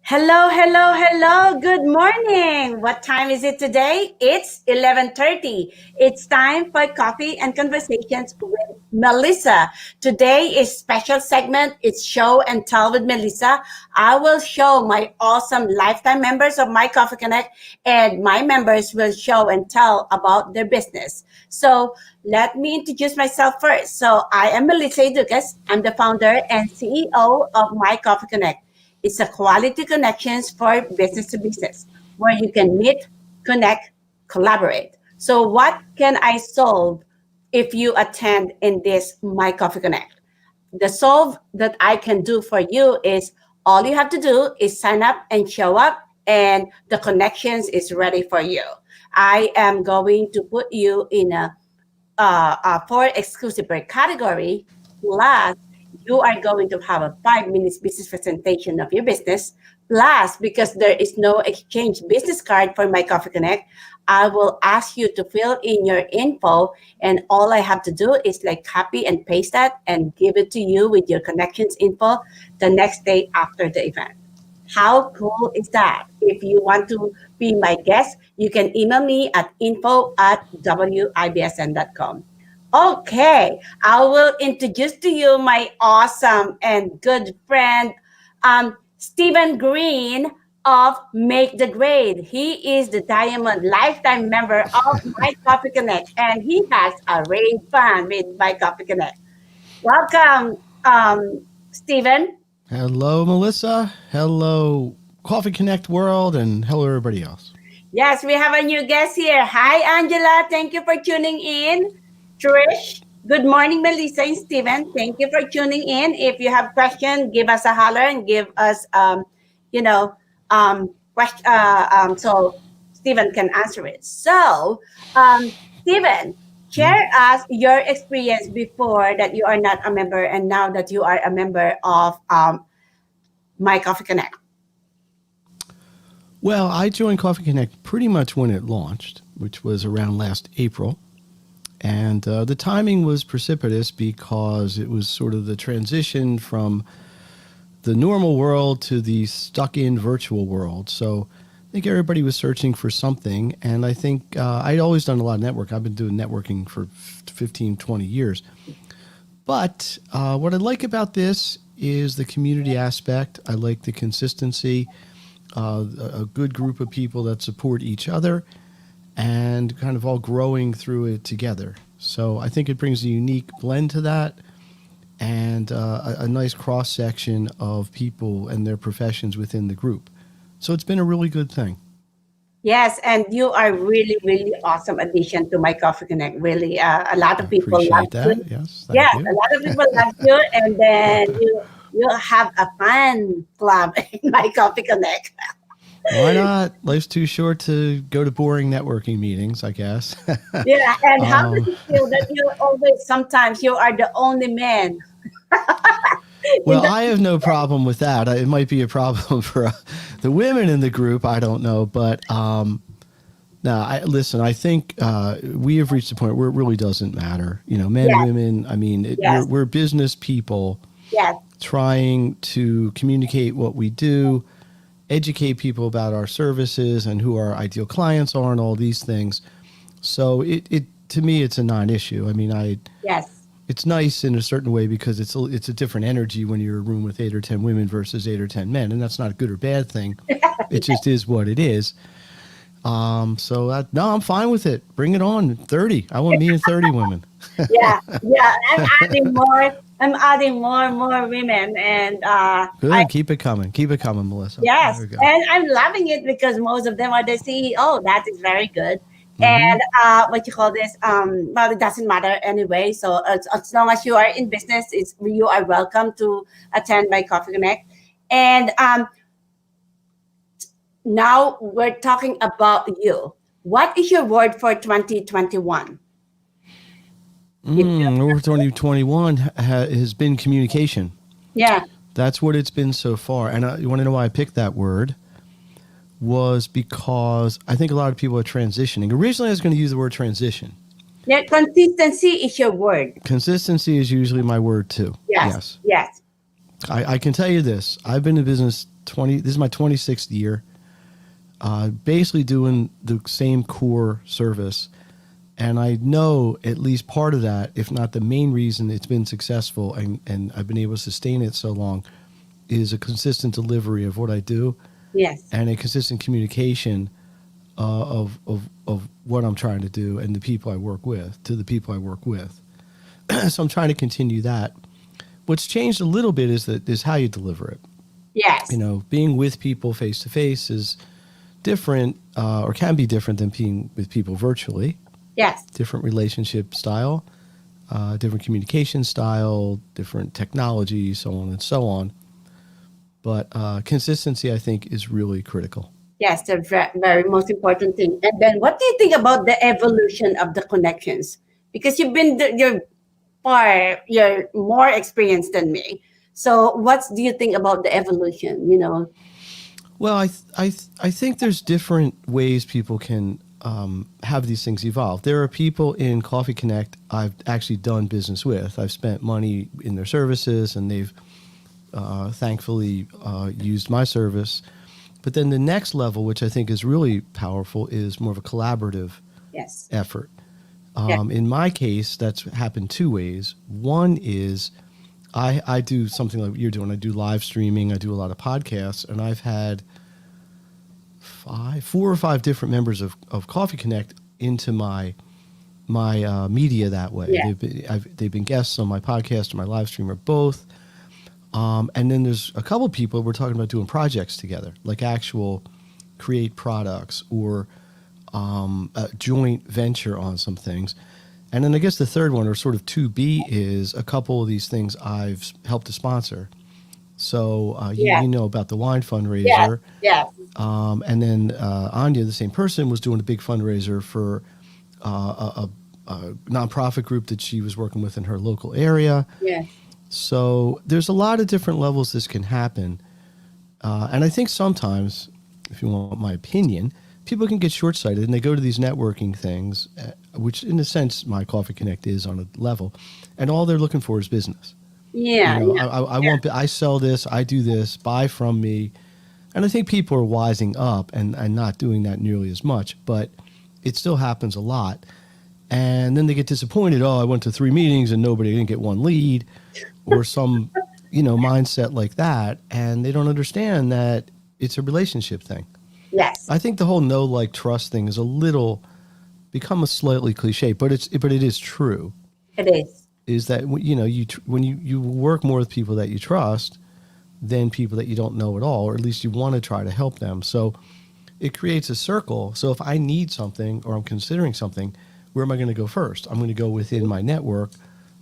Hello, hello, hello. Good morning. What time is it today? It's 11:30. It's time for coffee and conversations with Melissa. Today is special segment. It's show and tell with Melissa. I will show my awesome lifetime members of My Coffee Connect, and my members will show and tell about their business. So let me introduce myself first. So I am Melissa Ducas. I'm the founder and CEO of My Coffee Connect. It's a quality connections for business to business where you can meet, connect, collaborate. So what can I solve if you attend in this My Coffee Connect? The solve that I can do for you is all you have to do is sign up and show up and the connections is ready for you. I am going to put you in a for exclusive per category. Plus, you are going to have a 5 minutes business presentation of your business. Plus, because there is no exchange business card for My Coffee Connect, I will ask you to fill in your info, and all I have to do is like copy and paste that and give it to you with your connections info the next day after the event. How cool is that? If you want to be my guest, you can email me at info@wibsn.com. Okay, I will introduce to you my awesome and good friend, Stephen Greene of Make the Grade. He is the Diamond Lifetime member of My Coffee Connect, and he has a rave fun with My Coffee Connect. Welcome, Stephen. Hello, Melissa. Hello, Coffee Connect World, and hello, everybody else. Yes, we have a new guest here. Hi, Angela. Thank you for tuning in. Trish, good morning, Melissa and Stephen. Thank you for tuning in. If you have questions, give us a holler and give us, question, so Stephen can answer it. So, Stephen, Hmm? share us your experience before that you are not a member and now that you are a member of My Coffee Connect. Well, I joined Coffee Connect pretty much when it launched, which was around last April. And the timing was precipitous because it was sort of the transition from the normal world to the stuck in virtual world. So I think everybody was searching for something. And I think I'd always done a lot of network. I've been doing networking for 15, 20 years. But what I like about this is the community aspect. I like the consistency, a good group of people that support each other and kind of all growing through it together. So I think it brings a unique blend to that and a nice cross section of people and their professions within the group. So it's been a really good thing. Yes, and you are really, really awesome addition to My Coffee Connect. Really, a lot I of people love appreciate that. you. Yes, Yes, thank a you. lot of people love you, and then you have a fan club in My Coffee Connect. Why not? Life's too short to go to boring networking meetings, I guess. Yeah, and how does um, it feel that you always sometimes you are the only man in Well, the I have no problem with that. It might be a problem for the women in the group. I don't know, but no. Listen. I think we have reached a point where it really doesn't matter. You know, men, yes, women. I mean, yes, we're business people yes, trying to communicate what we do, educate people about our services and who our ideal clients are, and all these things. So it to me, it's a non-issue. I mean, yes. it's nice in a certain way because it's a different energy when you're in a room with 8 or 10 women versus 8 or 10 men, and that's not a good or bad thing. It just is what it is. So no, I'm fine with it. Bring it on. 30. I want me and 30 women. Yeah, yeah. I'm adding more. I'm adding more women, and Good. Keep it coming. Keep it coming, Melissa. There yes, we go. and I'm loving it because most of them are the CEO. That is very good. Mm-hmm. And what you call this? Well, it doesn't matter anyway. So as long as you are in business, it's you are welcome to attend my Coffee Connect. And now we're talking about you. What is your word for 2021? If you, Over 2021 has been communication. yeah, That's what it's been so far. And you want to know why I picked that word? Was because I think a lot of people are transitioning. Originally, I was going to use the word transition. yeah, consistency is your word. Consistency is usually my word too. Yes, Yes. yes. I can tell you this. I've been in business 20, this is my 26th year, basically doing the same core service. And I know at least part of that, if not the main reason it's been successful and I've been able to sustain it so long, is a consistent delivery of what I do Yes. and a consistent communication of what I'm trying to do and the people I work with, to the people I work with. So I'm trying to continue that. What's changed a little bit is how you deliver it. You Yes. know, being with people face to face is different, or can be different than being with people virtually. Yes. Different relationship style, different communication style, different technology, so on and so on. But consistency, I think, is really critical. Yes, the very most important thing. And then, what do you think about the evolution of the connections? Because you're more experienced than me. So, what do you think about the evolution? Well, I think there's different ways people can have these things evolve. There are people in Coffee Connect I've actually done business with. I've spent money in their services, and they've thankfully used my service. But then the next level, which I think is really powerful, is more of a collaborative Yes. effort. Yeah. In my case, that's happened two ways. One is I do something like what you're doing. I do live streaming. I do a lot of podcasts, and I've had four or five different members of Coffee Connect into my media that way. Yeah. They've been guests on my podcast or my live stream or both. And then there's a couple people we're talking about doing projects together, like actual create products or a joint venture on some things. And then I guess the third one, or sort of 2B, is a couple of these things I've helped to sponsor. So Yeah. you know about the wine Yes. fundraiser. Yes. And then Anya, the same person, was doing a big fundraiser for a nonprofit group that she was working with in her local area. Yes. So there's a lot of different levels this can happen. And I think sometimes, if you want my opinion, people can get short-sighted and they go to these networking things, which in a sense my Coffee Connect is on a level, and all they're looking for is business. Yeah. You know, Yeah. I Yeah. want, I sell this, I do this, buy from me. And I think people are wising up and not doing that nearly as much, but it still happens a lot. And then they get disappointed. Oh, I went to 3 meetings and nobody didn't get one lead, or some, mindset like that. And they don't understand that it's a relationship thing. Yes. I think the whole know, like, trust thing is a little become a slightly cliche, but it is true. It is. Is that when you work more with people that you trust than people that you don't know at all, or at least you want to try to help them. So it creates a circle. So if I need something or I'm considering something, where am I going to go first? I'm going to go within my network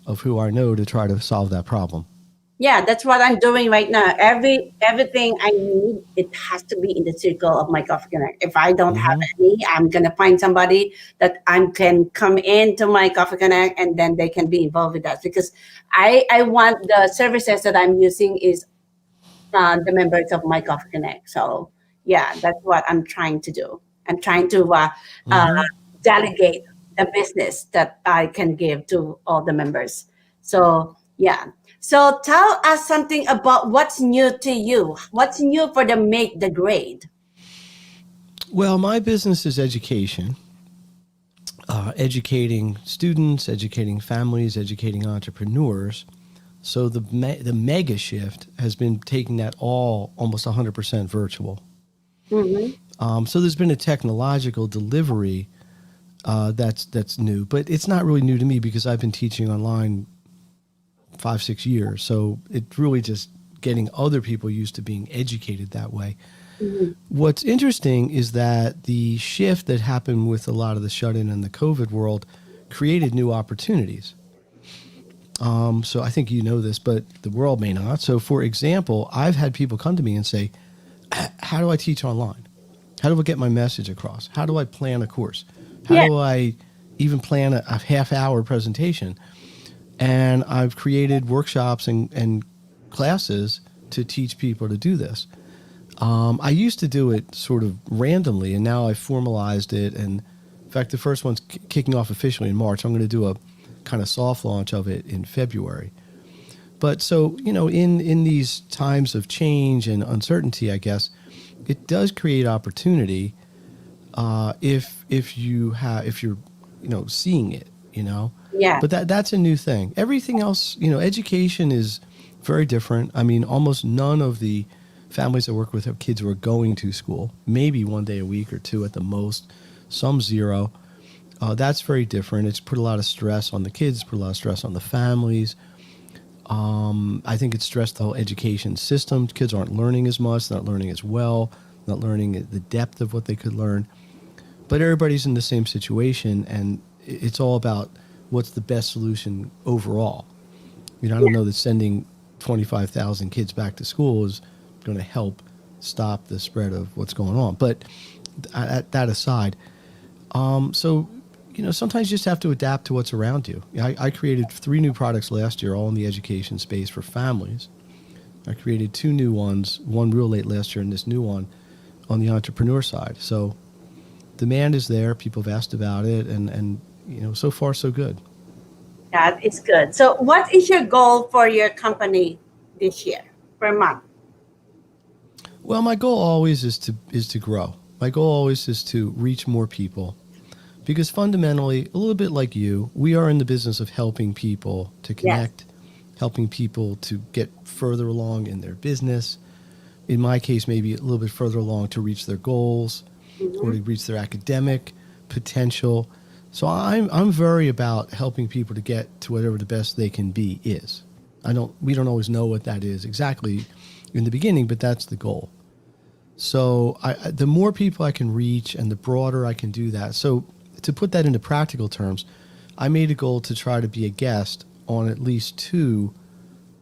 of who I know to try to solve that problem. Yeah, that's what I'm doing right now. Everything I need, it has to be in the circle of my Coffee Connect. If I don't have Mm-hmm. any, I'm gonna find somebody that I can come into my Coffee Connect, and then they can be involved with that, because I want the services that I'm using is the members of my Coffee Connect. So yeah, that's what I'm trying to do. I'm trying to uh, Mm-hmm. delegate the business that I can give to all the members. So yeah. So tell us something about what's new to you. What's new for the Make the Grade? Well, my business is education, educating students, educating families, educating entrepreneurs. So the mega shift has been taking that all almost 100% virtual. Mm-hmm. So there's been a technological delivery that's new, but it's not really new to me because I've been teaching online 5-6 years. So it's really just getting other people used to being educated that way. Mm-hmm. What's interesting is that the shift that happened with a lot of the shut-in and the COVID world created new opportunities. So I think you know this, but the world may not. So, for example, I've had people come to me and say, how do I teach online? How do I get my message across? How do I plan a course? How Yeah. do I even plan a half-hour presentation? And I've created workshops and classes to teach people to do this. I used to do it sort of randomly, and now I've formalized it. And in fact, the first one's kicking off officially in March. I'm going to do a kind of soft launch of it in February. But so, in these times of change and uncertainty, I guess it does create opportunity if you're seeing it. Yeah. But that's a new thing. Everything else, education is very different. I mean, almost none of the families I work with have kids who are going to school. Maybe one day a week or two at the most. Some zero. That's very different. It's put a lot of stress on the kids, put a lot of stress on the families. I think it's stressed the whole education system. Kids aren't learning as much, not learning as well, not learning the depth of what they could learn. But everybody's in the same situation, and it's all about what's the best solution overall. I don't know that sending 25,000 kids back to school is going to help stop the spread of what's going on. But that aside, so sometimes you just have to adapt to what's around you. I created 3 new products last year, all in the education space for families. I created 2 new ones, one real late last year and this new one on the entrepreneur side. So demand is there. People have asked about it, and so far so good. That is good. So, what is your goal for your company this year per month? Well, my goal always is to grow. My goal always is to reach more people, because fundamentally, a little bit like you, we are in the business of helping people to Yes. connect, helping people to get further along in their business. In my case, maybe a little bit further along to reach their goals or Hmm. to reach their academic potential. So I'm very about helping people to get to whatever the best they can be is. We don't always know what that is exactly in the beginning, but that's the goal. So the more people I can reach and the broader I can do that. So to put that into practical terms, I made a goal to try to be a guest on at least 2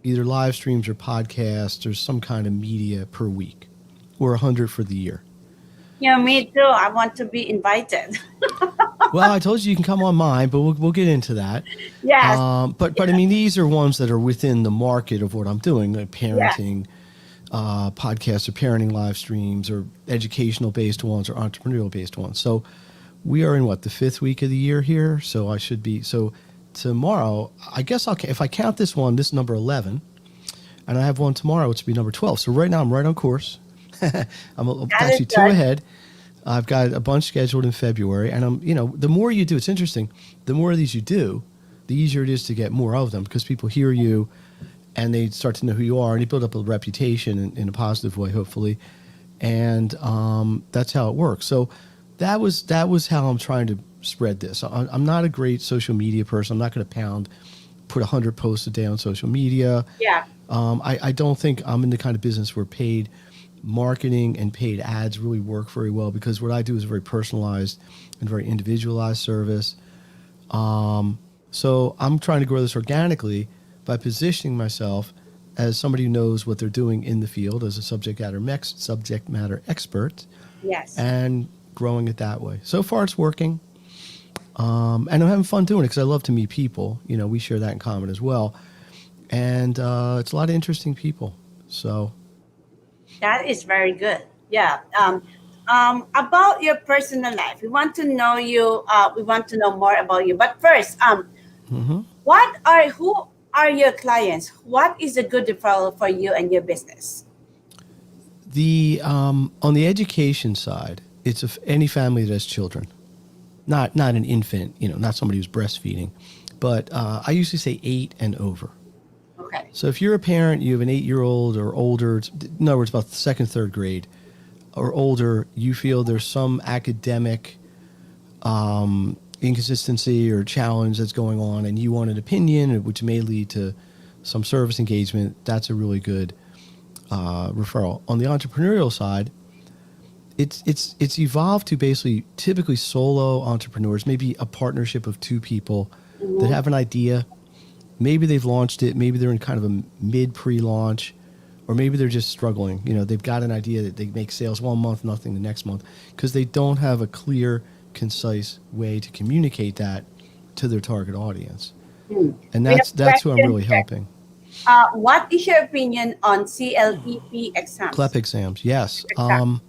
either live streams or podcasts or some kind of media per week, or 100 for the year. Yeah, me too. I want to be invited. Well, I told you you can come on mine, but we'll get into that. Yes. But I mean, these are ones that are within the market of what I'm doing, like Yeah. parenting podcasts or parenting live streams or educational based ones or entrepreneurial based ones. So we are in what, the 5th week of the year here. So I should be, so tomorrow, I guess if I count this one, this is number 11, and I have one tomorrow, which will be number 12. So right now I'm right on course. I'm That is actually 2 good. ahead. I've got a bunch scheduled in February, and the more you do, it's interesting. The more of these you do, the easier it is to get more of them, because people hear you and they start to know who you are, and you build up a reputation in a positive way, hopefully. And that's how it works. So that was how I'm trying to spread this. I'm not a great social media person. I'm not going to put 100 posts a day on social media. Yeah. I don't think I'm in the kind of business where paid marketing and paid ads really work very well, because what I do is very personalized and very individualized service. So I'm trying to grow this organically by positioning myself as somebody who knows what they're doing in the field as a subject matter expert, Yes. and growing it that way. So far, it's working. And I'm having fun doing it because I love to meet people. We share that in common as well. And it's a lot of interesting people. So, That is very good. Yeah. About your personal life, we want to know you. We want to know more about you. But first, mhm. who are your clients? What is a good referral for you and your business? On the education side, it's any family that has children, not an infant, not somebody who's breastfeeding, but I usually say 8 and over. Okay. So if you're a parent, you have an 8-year-old or older, in other words, about the second, third grade or older, you feel there's some academic inconsistency or challenge that's going on, and you want an opinion, which may lead to some service engagement, that's a really good referral. On the entrepreneurial side, it's evolved to basically typically solo entrepreneurs, maybe a partnership of 2 people that Hmm. have an idea. Maybe they've launched it. Maybe they're in kind of a mid pre-launch, or maybe they're just struggling. They've got an idea that they make sales one month, nothing the next month, because they don't have a clear, concise way to communicate that to their target audience. Hmm. And We have that's who I'm questions really here. helping. What is your opinion on CLEP CLEP exams? exams, yes. Exam.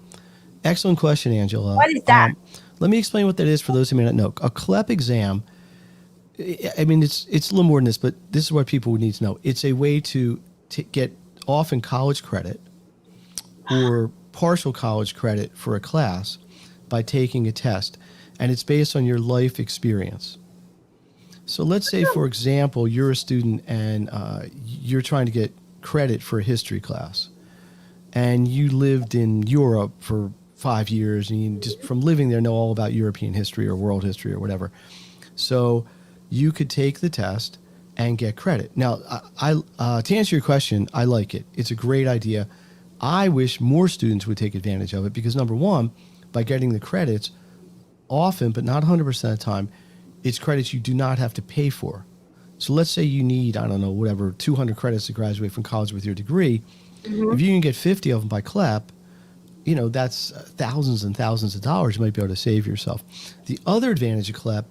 Excellent question, Angela. What is that? Let me explain what that is for those who may not know. A CLEP exam, I mean, it's a little more than this, but this is what people would need to know. It's a way to get often college credit or partial college credit for a class by taking a test, and it's based on your life experience. So let's say, for example, you're a student and you're trying to get credit for a history class, and you lived in Europe for 5 years, and you just from living there know all about European history or world history or whatever. So you could take the test and get credit. Now, to answer your question, I like it. It's a great idea. I wish more students would take advantage of it because, number one, by getting the credits, often, but not 100% of the time, it's credits you do not have to pay for. So let's say you need, I don't know, whatever, 200 credits to graduate from college with your degree. If you can get 50 of them by CLEP, that's thousands and thousands of dollars you might be able to save yourself. The other advantage of CLEP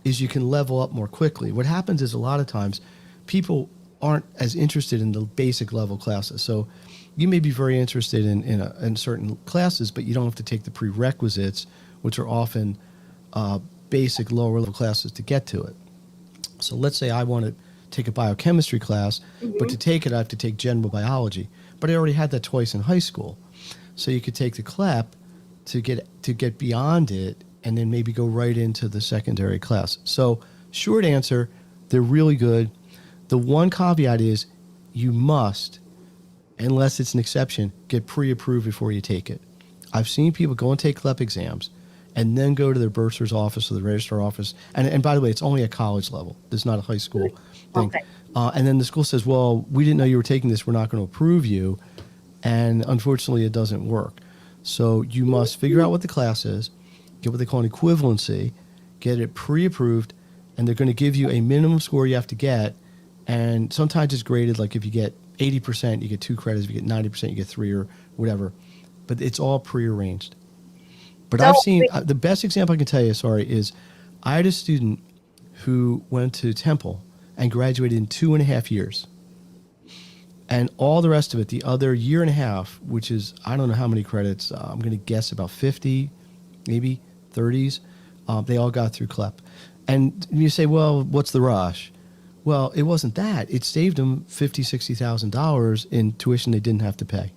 is you can level up more quickly. What happens is a lot of times people aren't as interested in the basic level classes. So you may be very interested in certain classes, but you don't have to take the prerequisites, which are often basic lower level classes to get to it. So let's say I want to take a biochemistry class, but to take it I have to take general biology. But I already had that twice in high school. So you could take the CLEP to get beyond it and then maybe go right into the secondary class. So short answer, they're really good. The one caveat is you must, unless it's an exception, get pre-approved before you take it. I've seen people go and take CLEP exams and then go to their bursar's office or the registrar office. And by the way, it's only at college level. It's not a high school thing. Okay. And then the school says, well, we didn't know you were taking this. We're not going to approve you. And unfortunately, it doesn't work. So you must figure out what the class is, get what they call an equivalency, get it pre-approved, and they're going to give you a minimum score you have to get. And sometimes it's graded, like if you get 80%, you get 2 credits. If you get 90%, you get 3 or whatever. But it's all pre-arranged. But I've seen, the best example I can tell you, is I had a student who went to Temple and graduated in 2.5 years. And all the rest of it, the other year and a half, which is, I don't know how many credits, I'm going to guess about 50, maybe 30s, they all got through CLEP. And you say, well, what's the rush? Well, it wasn't that. It saved them $50,000, $60,000 in tuition they didn't have to pay.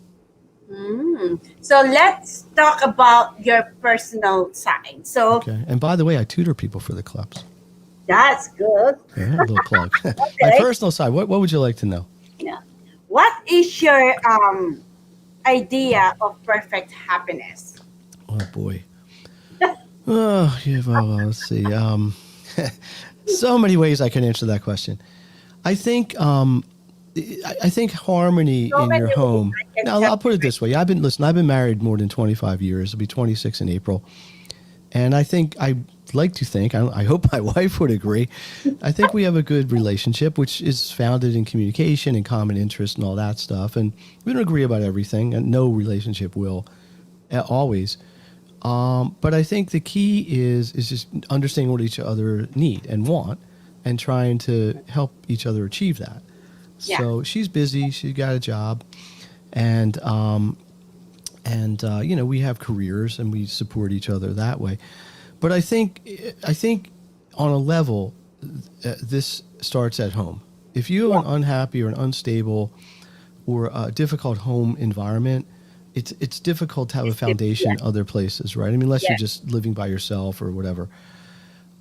So let's talk about your personal side. So Okay. And by the way, I tutor people for the CLEPs. that's good. Yeah, a little plug. My personal side, what would you like to know? Yeah. What is your idea of perfect happiness? Oh, boy. Oh, yeah, well, let's see. So many ways I can answer that question. I think I think harmony So in many your ways home. I can Now, tell I'll put it this way. I've been married more than 25 years. It'll be 26 in April. And I like to think, I hope my wife would agree, I think we have a good relationship, which is founded in communication and common interest and all that stuff. And we don't agree about everything, and no relationship will always. But I think the key is just understanding what each other need and want and trying to help each other achieve that. Yeah. So she's busy. She's got a job. And we have careers and we support each other that way. But I think on a level, this starts at home. If you have an unhappy or an unstable or a difficult home environment, it's difficult to have a foundation other places, right? I mean, unless you're just living by yourself or whatever.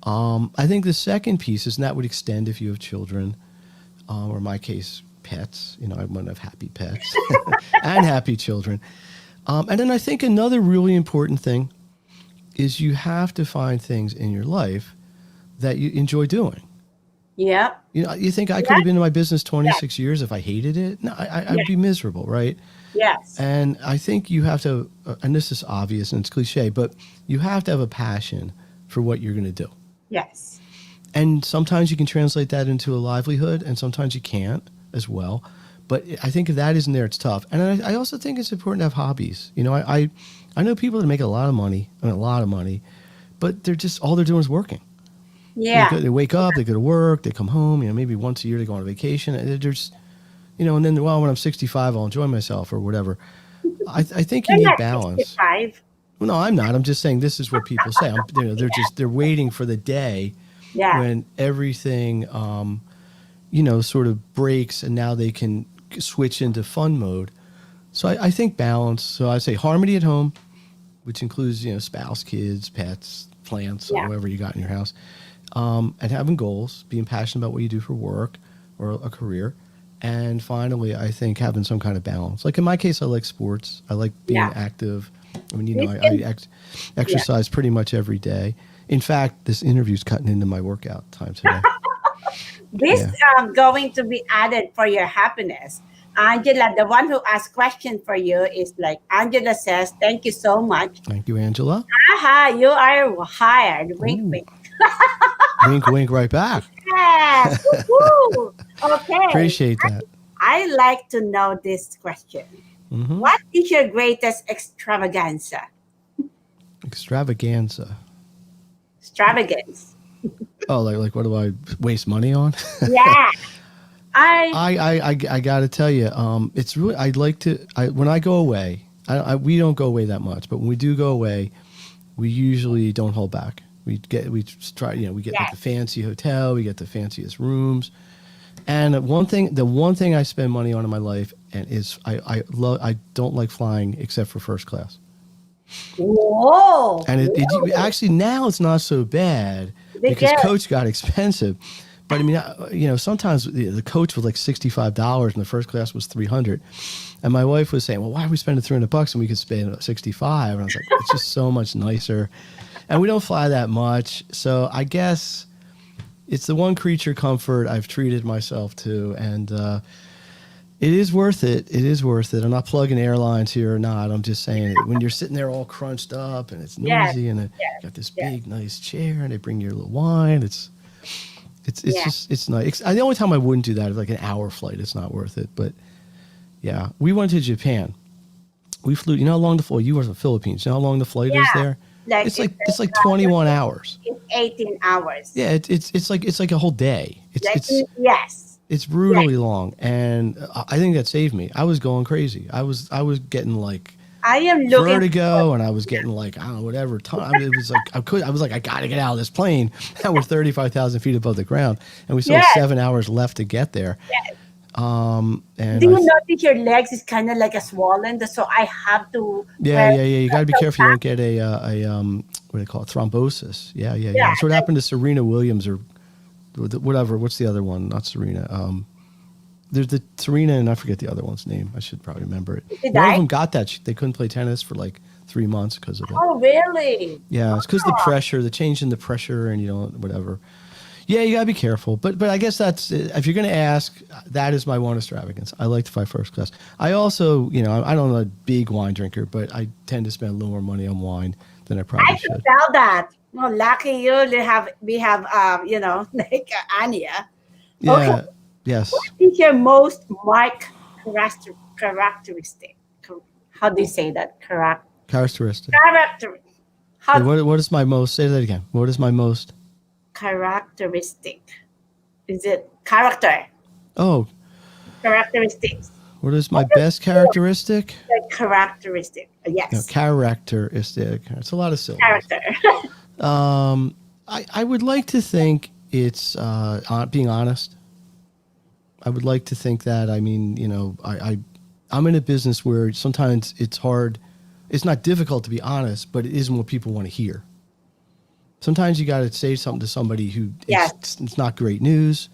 I think the second piece is, and that would extend if you have children, or in my case, pets. I want to have happy pets and happy children. And then I think another really important thing is you have to find things in your life that you enjoy doing. Yeah. You think I could have been in my business 26 years if I hated it? No, I'd be miserable, right? Yes. And I think you have to, and this is obvious and it's cliche, but you have to have a passion for what you're going to do. Yes. And sometimes you can translate that into a livelihood and sometimes you can't as well. But I think if that isn't there, it's tough. And I also think it's important to have hobbies. I know people that make a lot of money, but they're just, all they're doing is working. Yeah. They wake up, they go to work, they come home, maybe once a year they go on a vacation. And they're just, and then, well, when I'm 65, I'll enjoy myself or whatever. I think you You're need not balance. 65. Well, no, I'm not. I'm just saying this is what people say. They're waiting for the day Yeah. when everything, sort of breaks and now they can switch into fun mode. So I think balance. So I say harmony at home, which includes, spouse, kids, pets, plants, Yeah. whatever you got in your house, and having goals, being passionate about what you do for work or a career. And finally, I think having some kind of balance. Like in my case, I like sports. I like being Yeah. active. I mean, This I can, yeah. exercise pretty much every day. In fact, this interview's cutting into my workout time today. This Yeah. going to be added for your happiness. Angela, the one who asked question for you is like Angela says, thank you so much. Thank you, Angela. Aha, you are hired. Wink, Ooh, wink. wink, wink, right back. Yes. Woo-hoo. Okay. Appreciate that. I like to know this question. Hmm. What is your greatest extravaganza? Extravaganza. Extravagance. Oh, like what do I waste money on? Yeah. I I got to tell you, it's really I like to when I go away. We don't go away that much, but when we do go away, we usually don't hold back. We try, we get like the yes. fancy hotel, we get the fanciest rooms, and the one thing I spend money on in my life and is I don't like flying except for first class. Whoa. And Whoa. actually now it's not so bad because Because coach got expensive. But I mean, sometimes the coach was like $65 and the first class was 300. And my wife was saying, well, why are we spending $300 and we could spend 65? And I was like, it's just so much nicer. And we don't fly that much. So I guess it's the one creature comfort I've treated myself to. And it is worth it. It is worth it. I'm not plugging airlines here or not. I'm just saying when you're sitting there all crunched up and it's yes, noisy and you yes, got this yes, big, nice chair and they bring you a little wine. It's yeah. just it's nice. The only time I wouldn't do that is like an hour flight. It's not worth it. But yeah, we went to Japan. We flew. You know how long the flight? You were in the Philippines. You know how long the flight is Yeah. there? Like It's like 21 hours. it's 18 hours. Yeah, it's like a whole day. Like yes. It's Yes. brutally long, and I think that saved me. I was going crazy. I was getting like I am looking for vertigo, and I was getting like I don't know whatever. It was like I was like I got to get out of this plane. Now we're 35,000 feet above the ground, and we still have yes. 7 hours left to get there. Yes. And Do you notice your legs is kind of like a swollen? So I have to yeah, wear yeah, yeah. You got to be special careful you don't pants. get what do they call it? Thrombosis. Yeah, yeah, yeah. Yeah. That's what happened to Serena Williams or whatever. What's the other one? Not Serena. There's the Serena and I forget the other one's name. I should probably remember it. Did she One of die? them got that. They couldn't play tennis for like 3 months because of it. Oh, really? Yeah, it's because the Oh, pressure, the change in the pressure, and whatever. Yeah, you gotta be careful. But I guess that's if you're gonna ask, that is my one extravagance. I like to fly first class. I also, I don't know a big wine drinker, but I tend to spend a little more money on wine than I I probably can should. tell that. Well, lucky you. We have like Anya. Okay. Yeah. What Yes. is your most marked characteristic? How do you say that? Characteristic. Character. Wait, How what is my most? Say that again. What is my most? characteristic? Is it character? Oh, Characteristics. what is my best characteristic? The characteristic. No, Yes. characteristic. It's a lot of syllables. Character. I would like to think it's being honest. I would like to think that. I mean, I'm in a business where sometimes it's hard. It's not difficult to be honest, but it isn't what people want to hear. Sometimes you got to say something to somebody who Yes. it's not great news,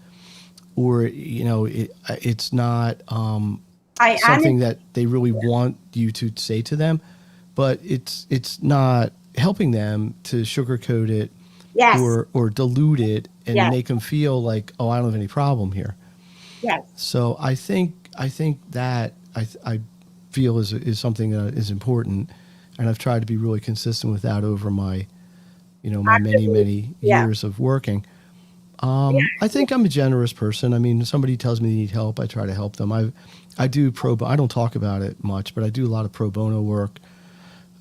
or it's not I something honestly. that they really want you to say to them, but it's not helping them to sugarcoat it Yes. or dilute it and Yes. make them feel like, oh, I don't have any problem here. Yes. So I think that I feel is something that is important, and I've tried to be really consistent with that over my Actually, many yeah. years of working. Yeah. I think I'm a generous person. I mean, somebody tells me they need help, I try to help them. I do I don't talk about it much, but I do a lot of pro bono work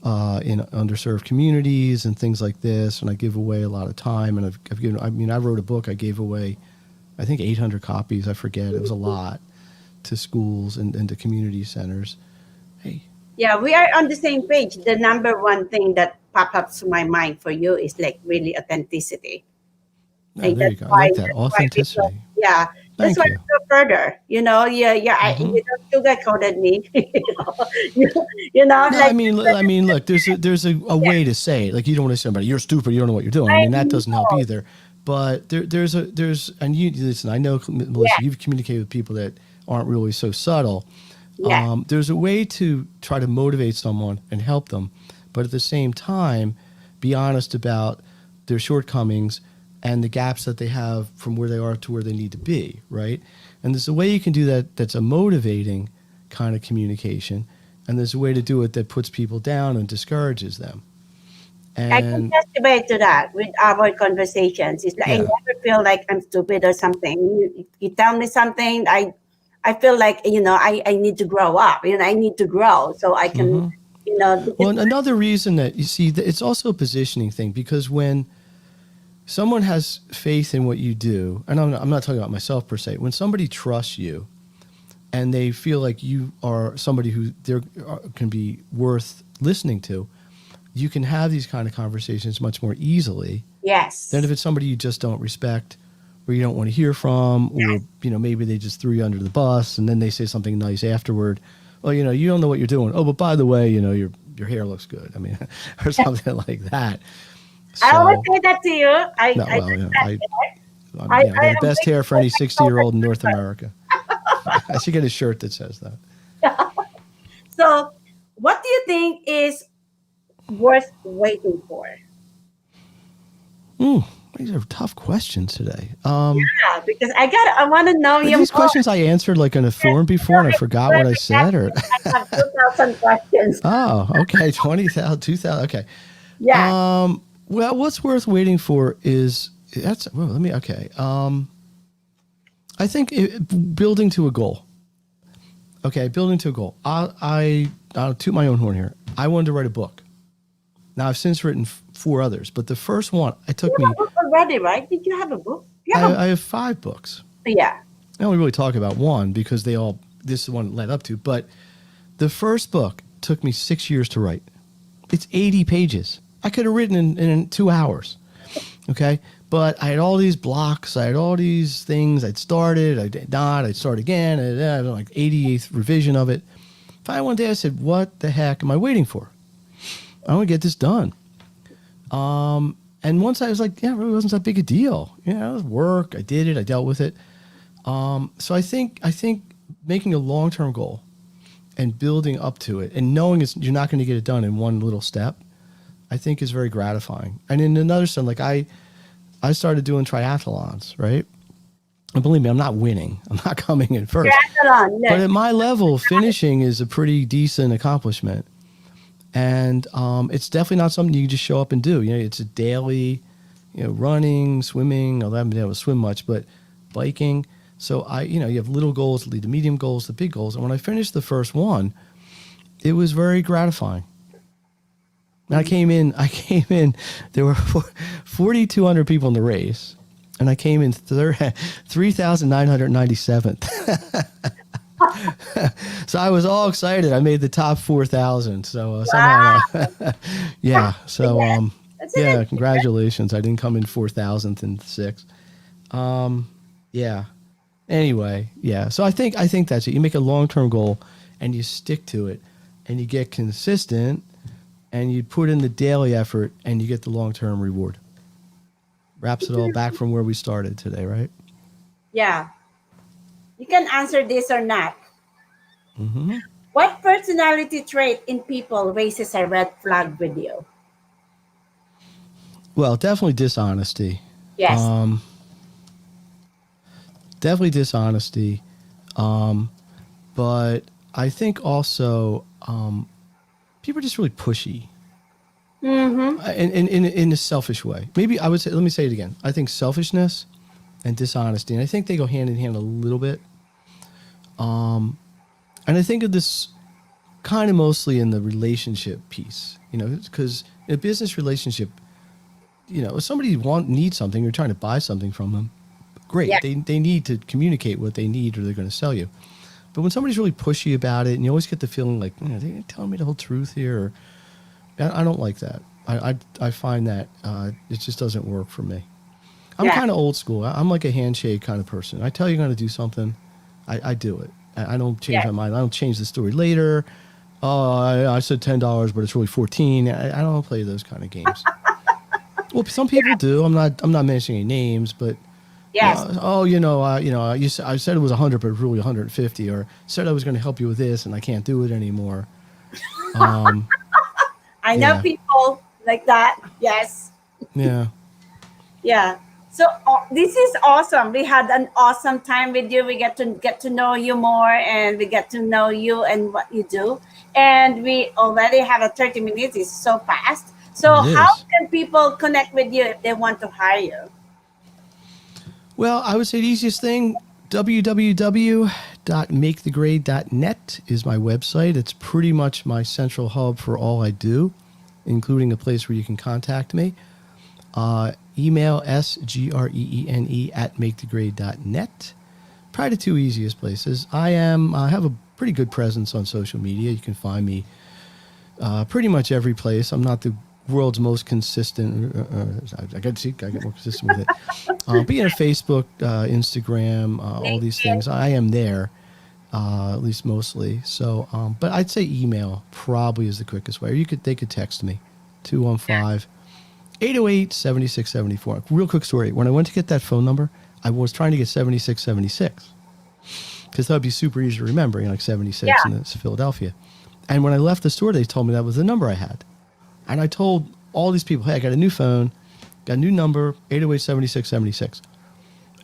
in underserved communities and things like this, and I give away a lot of time. And I've given. I mean, I wrote a book. I gave away, I think 800 copies. I forget. It was a lot to schools and to community centers. Hey, Yeah, we are on the same page. The number one thing that popped up to my mind for you is like really authenticity. Oh, And there that's you go. I why like that we go, authenticity. yeah, that's why Thank we you. go further. Hmm. You don't sugarcoated me. you, you know, No, like I mean, look, there's a yeah, way to say it. Like you don't want to say somebody, you're stupid, you don't know what you're doing. I I mean, that doesn't help know. either. But and you listen. I know, Yeah, Melissa, you've communicated with people that aren't really so subtle. yeah. There's a way to try to motivate someone and help them, but at the same time, be honest about their shortcomings and the gaps that they have from where they are to where they need to be, right? And there's a way you can do that that's a motivating kind of communication, and there's a way to do it that puts people down and discourages them. I can And testify to that with our conversations. It's like I yeah, never feel like I'm stupid or something. You tell me something, I feel like I need to grow up. I need to grow so I can, well, because and another reason that you see that it's also a positioning thing because when someone has faith in what you do, and I'm not talking about myself per se, when somebody trusts you and they feel like you are somebody who they can be worth listening to, you can have these kind of conversations much more easily than if yes, it's somebody you just don't respect or you don't want to hear from, or maybe they just threw you under the bus and then they say something nice afterward. Well, you don't know what you're doing. Oh, but by the way, your hair looks good. I mean, or something like that. I always So, say that to you. no, I well, like that. I got the I am best hair for grateful any for 60-year-old in North so America. I should get a shirt that says that. much. So, what do you think is worth waiting for? Ooh, these are tough questions today. Yeah, because I want to know Are you these more. questions I answered like in a Yes, forum before and I forgot swear what I to God, said? Or I have 2,000 questions. oh, okay, 20,000, 2,000. Okay. Yeah. Well, what's worth waiting for is that's well. Let me. Okay. I think building to a goal. Okay, building to a goal. I'll toot my own horn here. I wanted to write a book. Now I've since written four others, but the first one it You took have a me. book already, right? Did you have a book? You I, have a book. I have five books. Yeah. I only really talk about one because they all. This is the one it led up to, but the first book took me 6 years to write. It's 80 pages. I could have written in 2 hours. Okay. But I had all these blocks. I had all these things. I'd started. I did not. I'd start again. I was like 88th revision of it. Finally, one day I said, what the heck am I waiting for? I want to get this done. And once I was like, yeah, it really wasn't that big a deal. It was work. I did it. I dealt with it. So I think making a long-term goal and building up to it and knowing you're not going to get it done in one little step, I think is very gratifying. And in another sense, like I started doing triathlons, right? And believe me, I'm not winning. I'm not coming in first. Triathlon. But Yes. at my level, finishing is a pretty decent accomplishment. And it's definitely not something you can just show up and do. It's a daily, running, swimming. Although I haven't been able to swim much, but biking. So you have little goals that lead to medium goals, to big goals. And when I finished the first one, it was very gratifying. And I came in, there were 4,200 people in the race, and I came in 3,997th. So I was all excited. I made the top 4,000. So somehow, Wow. yeah. So, Yes. That's an yeah, achievement. congratulations. I didn't come in 4,000th and sixth. Yeah. Anyway, yeah. So I think that's it. You make a long-term goal and you stick to it and you get consistent and you put in the daily effort and you get the long-term reward. Wraps it all back from where we started today, right? Yeah. You can answer this or not. Hmm. What personality trait in people raises a red flag with you? Well, definitely dishonesty. Yes. Um, definitely dishonesty. But I think also people are just really pushy Mm-hmm. in a selfish way. Maybe I would say, let me say it again. I think selfishness and dishonesty, and I think they go hand in hand a little bit. And I think of this kind of mostly in the relationship piece, because in a business relationship, if somebody needs something, you're trying to buy something from them, Yeah. great. They need to communicate what they need or they're going to sell you. But when somebody's really pushy about it, and you always get the feeling like, they're telling me the whole truth here, or, I don't like that. I find that it just doesn't work for me. I'm Yeah. kind of old school. I'm like a handshake kind of person. I tell you I'm going to do something, I do it. I don't change Yeah. my mind. I don't change the story later. Oh, I said $10, but it's really 14. I don't play those kind of games. Well, some people do. I'm not mentioning any names, but Yes. oh, I said it was 100, but it's really 150, or said I was going to help you with this, and I can't do it anymore. I know Yeah, people like that. Yes. yeah. Yeah. So this is awesome. We had an awesome time with you. We get to know you more, and we get to know you and what you do. And we already have a 30 minutes. It's so fast. So It how is. can people connect with you if they want to hire you? Well, I would say the easiest thing, www.makethegrade.net is my website. It's pretty much my central hub for all I do, including a place where you can contact me. Email sgreene at makethegrade.net. Probably the two easiest places. I have a pretty good presence on social media. You can find me pretty much every place. I'm not the world's most consistent. I got to see, I get more consistent with it. But Facebook, Instagram, all these LinkedIn. things, I am there, at least mostly. So, but I'd say email probably is the quickest way. Or they could text me, 215 808 7674. Real quick story. When I went to get that phone number, I was trying to get 7676 because that would be super easy to remember, like 76 Yeah. and it's Philadelphia. And when I left the store, they told me that was the number I had. And I told all these people, hey, I got a new phone, got a new number, 808 7676.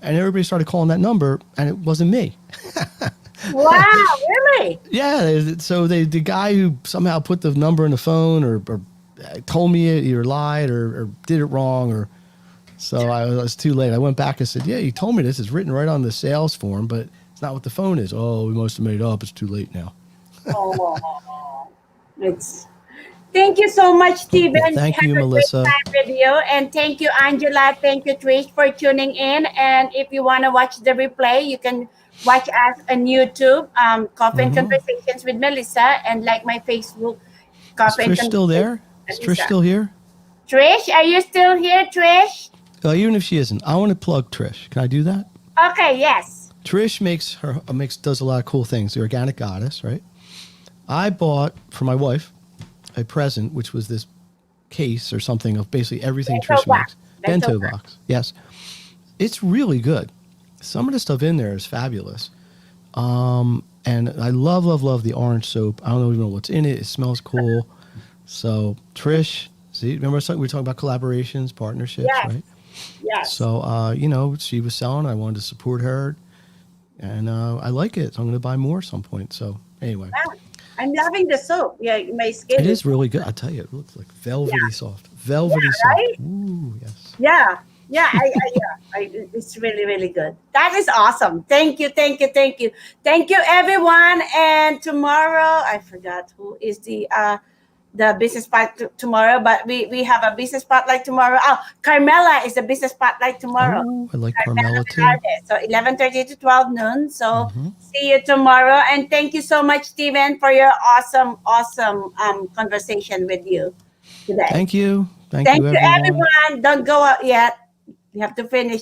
And everybody started calling that number, and it wasn't me. Wow. Really? Yeah, so the guy who somehow put the number in the phone or told me it, either lied or did it wrong, or so I was too late. I went back and said, yeah, you told me this. It's written right on the sales form, but it's not what the phone is. Oh, we must have made it up. It's too late now. Oh, it's thank you so much, Stephen. Well, We thank had you, a great Melissa. time with you. And thank you, Angela. Thank you, Trish, for tuning in. And if you want to watch the replay, you can watch us on YouTube, Coffee and Conversations with Melissa, and like my Facebook, Is Coffee and Trish still Conversations there? with Is Trish Melissa. still here? Trish, are you still here, Trish? Even if she isn't, I want to plug Trish. Can I do that? Okay, yes. Trish does a lot of cool things. The Organic Goddess, right? I bought for my wife a present, which was this case or something of basically everything Bento Trish makes. box. Bento Bento box. box. Yes. It's really good. Some of the stuff in there is fabulous. And I love, love, love the orange soap. I don't even know what's in it. It smells cool. So, Trish, see, remember we were talking about collaborations, partnerships, Yes. right? Yes. So, she was selling. I wanted to support her, and I like it. So I'm going to buy more at some point. So, anyway, Wow. I'm loving the soap. Yeah, my it skin is. is really good. I tell you, it looks like velvety Yeah. soft. Yeah, Velvety soft. right? Ooh, yes. Yeah, yeah, it's really, really good. That is awesome. Thank you, thank you, thank you, thank you, everyone. And tomorrow, I forgot who is the business spot tomorrow, but we have a business spotlight tomorrow. Oh, Carmela is the business spotlight tomorrow. Oh, I like Carmela Carmela too. Velarde. So 11:30 to 12 noon. So see you tomorrow. And thank you so much, Steven, for your awesome, awesome conversation with you today. Thank you. Thank Thank you, you, everyone. everyone. Don't go out yet. You have to finish